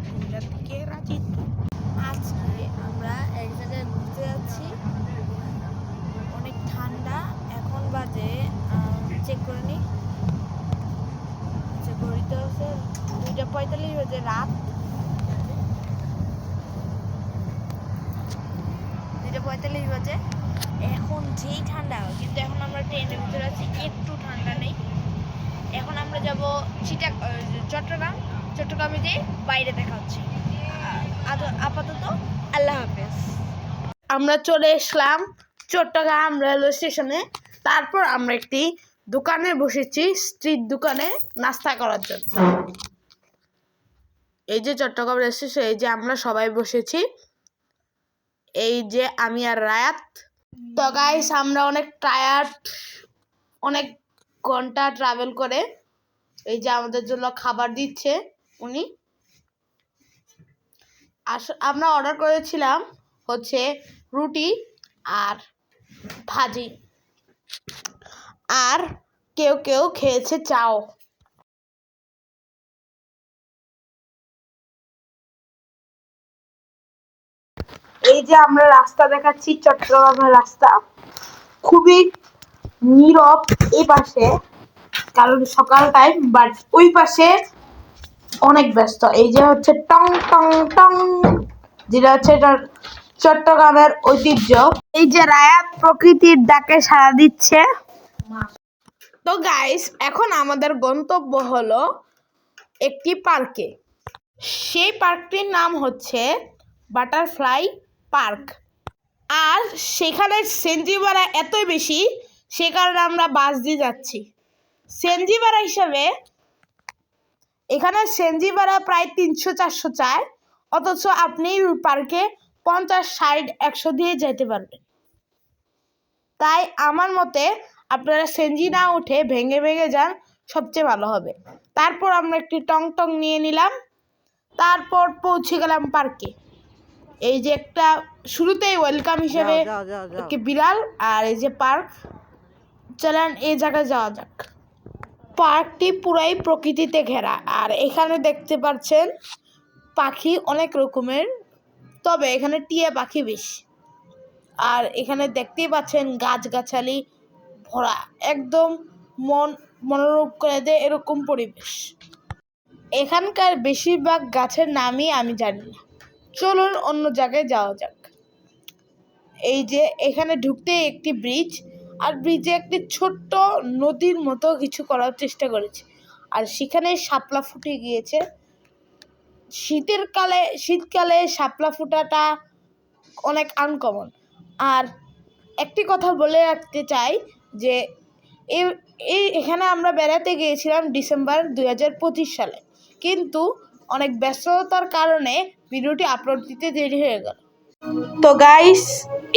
কুমিল্লা থেকে রাজিত। আজকে আমরা এক জায়গায় ঘুরতে যাচ্ছি। অনেক ঠান্ডা, এখন বাজে চেক করে নি, ঘড়িতে হচ্ছে 2:45 বাজে, রাত 2:45 বাজে। এখন যেই ঠান্ডা, কিন্তু এখন আমরা ট্রেনের ভিতরে আছি, একটু ঠান্ডা নেই। এখন আমরা যাব চট্টগ্রামে যেয়ে বাইরে দেখা হচ্ছে। আপাতত আল্লাহ হাফেজ। আমরা চলে এসলাম চট্টগ্রাম রেলওয়ে স্টেশনে। তারপর আমরা একটি দোকানে বসেছি, স্ট্রিট দোকানে নাস্তা করার জন্য। এই যে চট্টগ্রাম রেল স্টেশন, এই যে আমরা সবাই বসেছি, এই যে আমি আর রায়াত। তো গাইস, আমরা অনেক টায়ার্ড, অনেক ঘন্টা ট্রাভেল করে। এই যে আমাদের জন্য খাবার দিচ্ছে উনি। আমরা অর্ডার করেছিলাম হচ্ছে রুটি আর ভাজি, আর কেউ কেউ খেয়েছে চাও। এই যে আমরা রাস্তা দেখাচ্ছি, চট্টগ্রামের রাস্তা খুবই নীরব এই পাশে, কারণ সকাল টাইম, বাট ওই পাশে অনেক ব্যস্ত। এই যে হচ্ছে টং টং টং, যেটা হচ্ছে চট্টগ্রামের ঐতিহ্য। এই যে রায়াত প্রকৃতির ডাকে সাড়া দিচ্ছে। তো গাইস, এখন আমাদের গন্তব্য হলো একটি পার্কে। সেই পার্কটির নাম হচ্ছে বাটারফ্লাই পার্ক। আর সেখানে সিএনজি ভাড়া এতই বেশি, সে কারণে আমরা বাস দিয়ে যাচ্ছি। সিএনজি ভাড়া হিসাবে এখানে সিএনজি ভাড়া প্রায় 300-400 চায়, অথচ আপনি পার্কে 50-60-100 দিয়ে যেতে পারবেন। তাই আমার মতে আপনারা সিএনজি না উঠে ভেঙে ভেঙে যান, সবচেয়ে ভালো হবে। তারপর আমরা একটি টং টং নিয়ে নিলাম, তারপর পৌঁছে গেলাম পার্কে। এই যে একটা শুরুতেই ওয়েলকাম হিসেবে একটি বিড়াল, আর এই যে পার্ক। চলেন এই জায়গায় যাওয়া যাক। পার্কটি পুরাই প্রকৃতিতে ঘেরা, আর এখানে দেখতে পাচ্ছেন পাখি অনেক রকমের, তবে এখানে টিয়া পাখি বেশি। আর এখানে দেখতেই পাচ্ছেন গাছগাছালি ভরা, একদম মনোরম করে দেয় এরকম পরিবেশ। এখানকার বেশিরভাগ গাছের নামই আমি জানি না। চলুন অন্য জায়গায় যাওয়া যাক। এই যে এখানে ঢুকতে একটি ব্রিজ, আর ব্রিজে একটি ছোট্ট নদীর মতো কিছু করার চেষ্টা করেছে, আর সেখানে শাপলা ফুটে গিয়েছে। শীতকালে শাপলা ফুটাটা অনেক আনকমন। আর একটি কথা বলে রাখতে চাই যে এখানে আমরা বেড়াতে গিয়েছিলাম ডিসেম্বর 2025 সালে, কিন্তু অনেক ব্যস্ততার কারণে ভিডিওটি আপলোড দিতে দেরি হয়ে গেল। তো গাইস,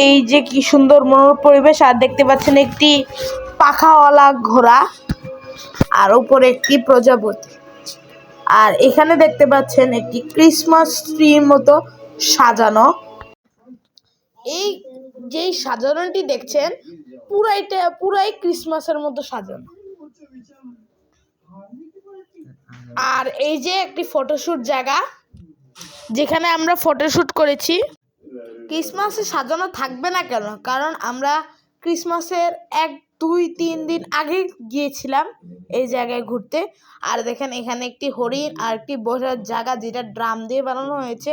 এই যে কি সুন্দর মনোরম পরিবেশ, আর দেখতে পাচ্ছেন একটি পাখাওয়ালা ঘোড়া, আর উপরে একটি প্রজাপতি। আর এখানে দেখতে পাচ্ছেন একটি ক্রিসমাস ট্রির মতো সাজানো। এই যে সাজানোটি দেখছেন পুরাই ক্রিসমাসের মতো সাজানো। আর এই যে একটি ফটোশুট জায়গা, যেখানে আমরা ফটোশুট করেছি। ক্রিসমাসে সাজানো থাকবে না কেন, কারণ আমরা ক্রিসমাসের 1-2-3 দিন আগে গিয়েছিলাম এই জায়গায় ঘুরতে। আর দেখেন এখানে একটি হরিণ আর একটি বসার জায়গা, যেটা ড্রাম দিয়ে বানানো হয়েছে,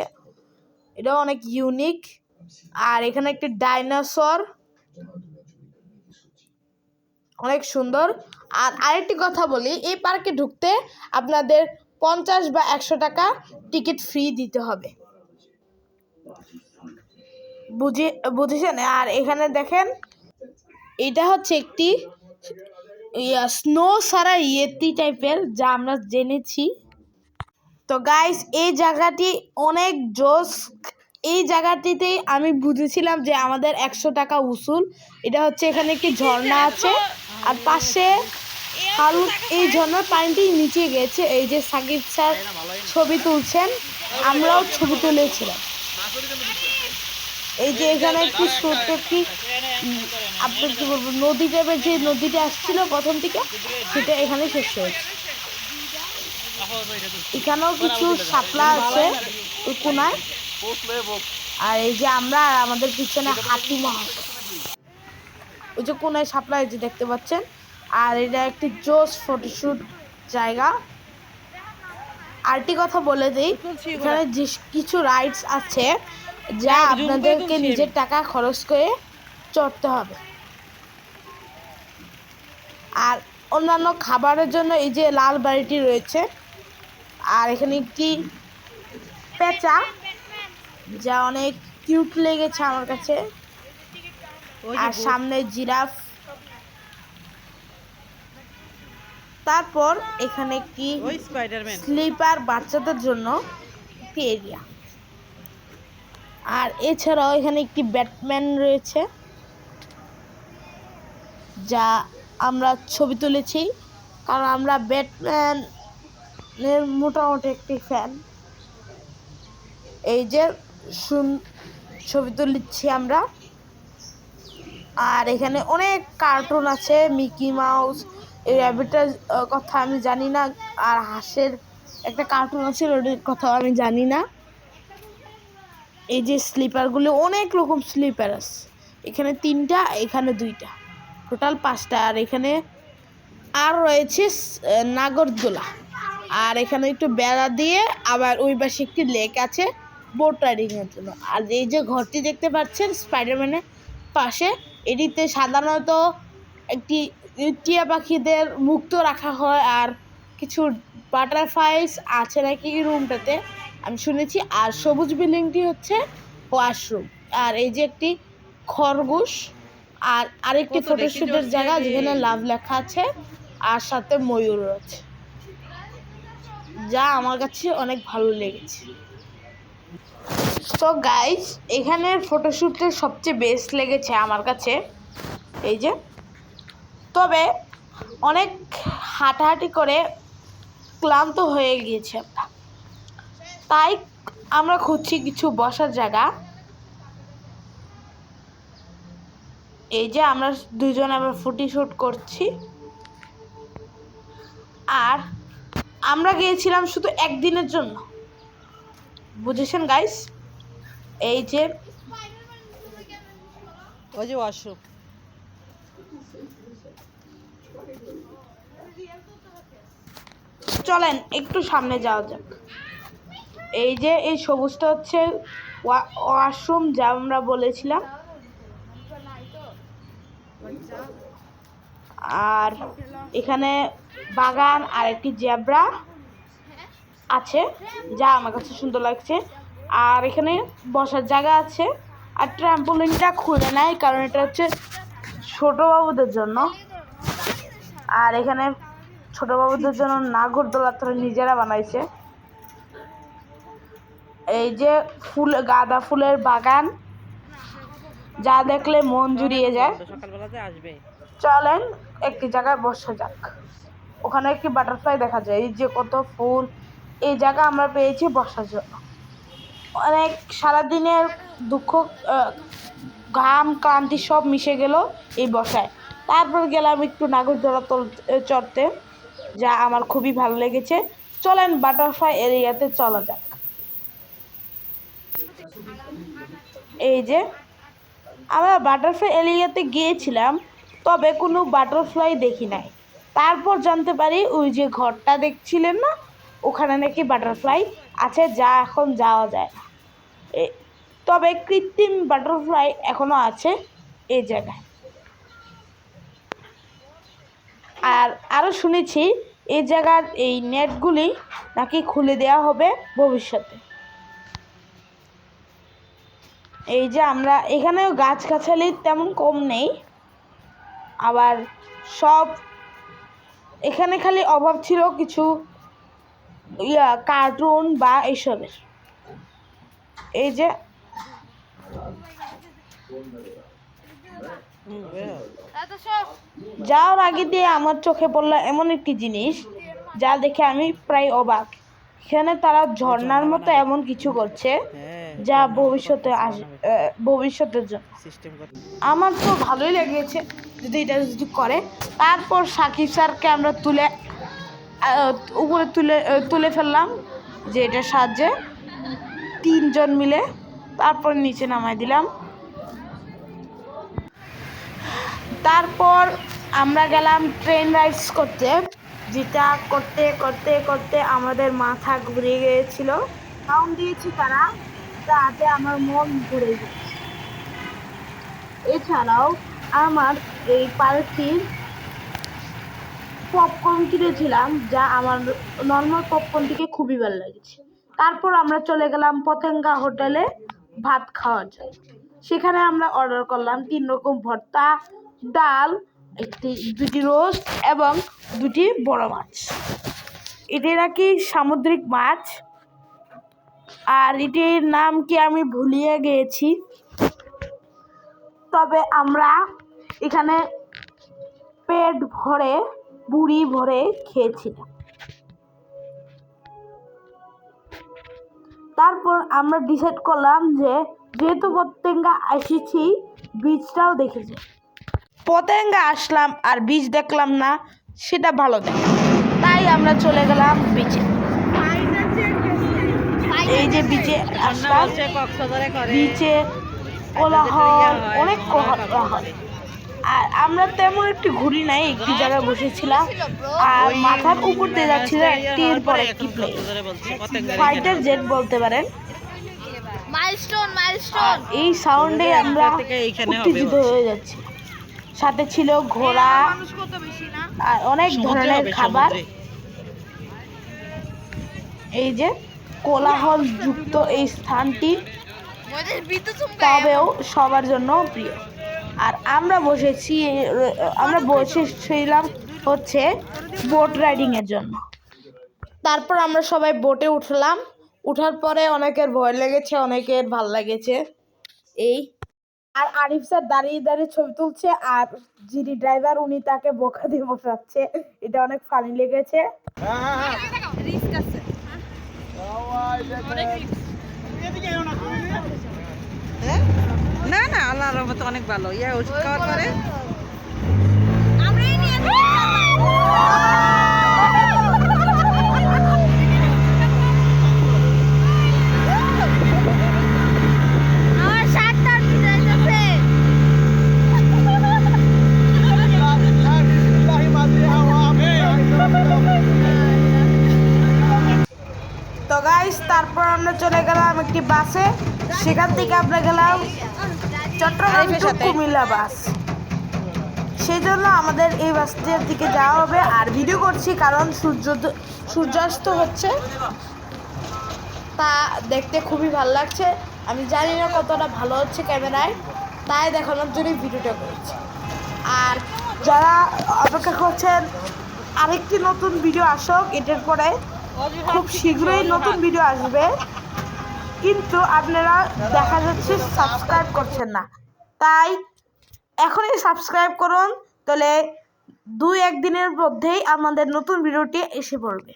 এটা অনেক ইউনিক। আর এখানে একটি ডাইনোসর, অনেক সুন্দর। আর আরেকটি কথা বলি, এই পার্কে ঢুকতে আপনাদের 50 বা 100 টাকা টিকিট ফ্রি দিতে হবে, বুঝেছেন? আর এখানে দেখেন, এটা হচ্ছে একটি স্নো সারা ইয়েতি টাইপের, যা আমরা জেনেছি। তো গাইস, এই জায়গাটি অনেক জোস। এই জায়গাটিতেই আমি বুঝেছিলাম যে আমাদের 100 টাকা উসুল। এটা হচ্ছে এখানে একটি ঝর্ণা আছে, আর পাশে এই ঝর্ণার পানিটি নিচে গেছে। এই যে সাকিব স্যার ছবি তুলছেন, আমরাও ছবি তুলেছিলাম। এই যে এখানে একটি ছোট্ট একটি আপনার কি বলবো, নদী টাইপের, যে নদীটা আসছিল প্রথম থেকে, সেটা এখানে শেষ হয়েছে। এখানেও কিছু শাপলা আছে ওই কোনায়। আর এই যে আমরা আমাদের পিছনে হাতি মহাশয়, ওই যে কোনায় শাপলা এই যে দেখতে পাচ্ছেন। আর এটা একটি জোস ফটোশুট জায়গা। আরেকটি কথা বলে দিই, এখানে যে কিছু রাইডস আছে যা আপনাদেরকে নিজের টাকা খরচ করে চড়তে হবে। আর অন্যান্য খাবারের জন্য এই যে লাল বাড়িটি রয়েছে। আর এখানে একটি পেঁচা যা অনেক কিউট লেগেছে আমার কাছে। আর সামনে জিরাফ। তারপর এখানে একটি স্লিপার বাচ্চাদের জন্য একটি এরিয়া। আর এছাড়াও এখানে একটি ব্যাটম্যান রয়েছে যা আমরা ছবি তুলেছি, কারণ আমরা ব্যাটম্যানের মোটামুটি একটি ফ্যান। এই যে ছবি তুলেছি আমরা। আর এখানে অনেক কার্টুন আছে, মিকি মাউস, এই র্যাবিটের কথা আমি জানি না, আর হাঁসের একটা কার্টুন আছে ওটার কথা আমি জানি না। এই যে স্লিপারগুলো, অনেক রকম স্লিপার আছে, এখানে 3টা, এখানে 2টা, টোটাল 5টা। আর এখানে আর রয়েছে নাগরদোলা। আর এখানে একটু বেড়া দিয়ে আবার ওই পাশে একটি লেক আছে বোট রাইডিংয়ের জন্য। আর এই যে ঘরটি দেখতে পাচ্ছেন স্পাইডারম্যানের পাশে, এটিতে সাধারণত একটি টিয়া পাখিদের মুক্ত রাখা হয় আর কিছু বাটারফ্লাইস আছে নাকি এই রুমটাতে আমি শুনেছি। আর সবুজ বিল্ডিংটি হচ্ছে ওয়াশরুম। আর এই যে একটি খরগোশ আর আরেকটি ফটোশুটের জায়গা যেখানে লাভ লেখা আছে আর সাথে ময়ূর আছে, যা আমার কাছে অনেক ভালো লেগেছে। তো গাইস, এখানের ফটোশ্যুটটা সবচেয়ে বেস্ট লেগেছে আমার কাছে এই যে। তবে অনেক হাঁটাহাঁটি করে ক্লান্ত হয়ে গিয়েছে আমরা, তাই আমরা খুঁজছি কিছু বসার জায়গা। এই যে আমরা দুজন আবার ফটোশ্যুট করছি। আর আমরা গিয়েছিলাম শুধু একদিনের জন্য, বুঝেছেন গাইস। এই যে ওয়াশরুম, চলেন একটু সামনে যাওয়া যাক। এই যে এই সবুজটা হচ্ছে ওয়াশরুম যা আমরা বলেছিলাম। আর এখানে বাগান আর একটি জেব্রা আছে যা আমার কাছে সুন্দর লাগছে। আর এখানে বসার জায়গা আছে। আর ট্রাম্পোলিনটা খুলে নেয় কারণ এটা হচ্ছে ছোট বাবুদের জন্য। আর এখানে ছোট বাবুদের জন্য নাগরদোলা তারা নিজেরা বানাইছে। এই যে গাঁদা ফুলের বাগান যা দেখলে মন জুড়িয়ে যায়। চলেন একটি জায়গায় বসা যাক। ওখানে একটি বাটারফ্লাই দেখা যায়। এই যে কত ফুল, এই জায়গা আমরা পেয়েছি বসার জন্য। অনেক সারাদিনের দুঃখ, ঘাম, ক্লান্তি সব মিশে গেল এই বসায়। তারপর গেলাম একটু নাগরদোলা চড়তে, যা আমার খুবই ভালো লেগেছে। চলেন বাটারফ্লাই এরিয়াতে চলা যাক। এই যে আমরা বাটারফ্লাই এরিয়াতে গিয়েছিলাম, তবে কোনো বাটারফ্লাই দেখি নাই। তারপর জানতে পারি ওই যে ঘরটা দেখছিলেন না, ওখানে নাকি বাটারফ্লাই আছে, যা এখন যাওয়া যায় না। তবে কৃত্রিম বাটারফ্লাই এখনো আছে এই জায়গায়। আর আরও শুনেছি এই জায়গার এই নেটগুলি নাকি খুলে দেওয়া হবে ভবিষ্যতে। এই যে আমরা এখানেও গাছগাছালি তেমন কম নেই, আবার সব এখানে খালি অভাব ছিল কিছু কার্টুন বা এইসবের। এই যে যাওয়ার আগে দিয়ে আমার চোখে পড়লো এমন একটি জিনিস যা দেখে আমি প্রায় অবাক। এখানে তারা ঝর্ণার মতো এমন কিছু করছে যা ভবিষ্যতের জন্য আমার তো ভালোই লেগেছে যদি এটা যদি করে। তারপর সাকিব স্যারকে আমরা তুলে উপরে তুলে ফেললাম যে এটার সাহায্যে 3 জন মিলে, তারপর নিচে নামাই দিলাম। তারপর আমরা গেলাম ট্রেন রাইডস করতে, যেটা করতে করতে করতে আমাদের মাথা ঘুরে গিয়েছিল। সাউন্ড দিয়েছি তারা, তাতে আমার মন ঘুরে গেছে। এছাড়াও আমার এই পার্কটির পপকর্ন কিনেছিলাম, যা আমার নর্মাল পপকর্ন থেকে খুবই ভালো লেগেছে। তারপর আমরা চলে গেলাম পতেঙ্গা হোটেলে ভাত খাওয়ার জন্য। সেখানে আমরা অর্ডার করলাম 3 রকম ভর্তা, ডাল, 2টি রোস্ট এবং 2টি বড় মাছ। এটি নাকি সামুদ্রিক মাছ, আর এটির নাম কি আমি ভুলিয়ে গিয়েছি। তবে আমরা এখানে পেট ভরে বুড়ি ভরে খেয়েছিলাম। তারপর আমরা ডিসাইড করলাম যে যেহেতু পতেঙ্গা এসেছি, বীজটাও দেখেছি। পতেঙ্গা আসলাম আর বীজ দেখলাম না, সেটা ভালো দেখ, তাই আমরা চলে গেলাম বিচে। এই যে বিচে আসলাম, বিচে কোলাহল, অনেক কোলাহল। আর আমরা তেমন একটি ঘুরি নাই, একটি জায়গায় বসেছিলাম আর মাথার উপর দিয়ে যাচ্ছিল একটির পর একটি প্লেন, ফাইটার জেট বলতে পারেন। এই সাউন্ডে আমরা উত্তেজিত হয়ে যাচ্ছি। সাথে ছিল ঘোড়া আর অনেক ধরনের খাবার। এই যে কোলাহল যুক্ত এই স্থানটি তবেও সবার জন্য প্রিয়। আর আমরা বসেছিলাম হচ্ছে বোট রাইডিং এর জন্য। তারপর আমরা সবাই বোটে উঠলাম। উঠার পরে অনেকের ভয় লেগেছে, অনেকের ভাল লেগেছে। এই আর আরিফ স্যার দাঁড়িয়ে দাঁড়িয়ে ছবি তুলছে, আর যিনি ড্রাইভার উনি তাকে বোকা দিয়ে বসাচ্ছে। এটা অনেক ফানি লেগেছে। না না, আল্লাহর রহমতে অনেক ভালো। ওষুধ খাওয়ার পরে তো গাইস, তারপর আমরা চলে গেলাম একটি বাসে। সেখান থেকে আমরা গেলাম চট্টগ্রাম টু কুমিল্লা বাস। সেই জন্য আমাদের এই বাসটির দিকে যাওয়া হবে। আর ভিডিও করছি কারণ সূর্যাস্ত হচ্ছে, তা দেখতে খুবই ভালো লাগছে। আমি জানি না কতটা ভালো হচ্ছে ক্যামেরায়, তাই দেখানোর জন্য ভিডিওটা করেছি। আর যারা অপেক্ষা করছেন আরেকটি নতুন ভিডিও আসুক, এটার পরে খুব শীঘ্রই নতুন ভিডিও আসবে, কিন্তু আপনারা দেখা যাচ্ছে সাবস্ক্রাইব করছেন না। তাই এখনই সাবস্ক্রাইব করুন, তাহলে 2-1 দিনের মধ্যেই আমাদের নতুন ভিডিওটি এসে পড়বে।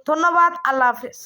ধন্যবাদ, আল্লাহ হাফেজ।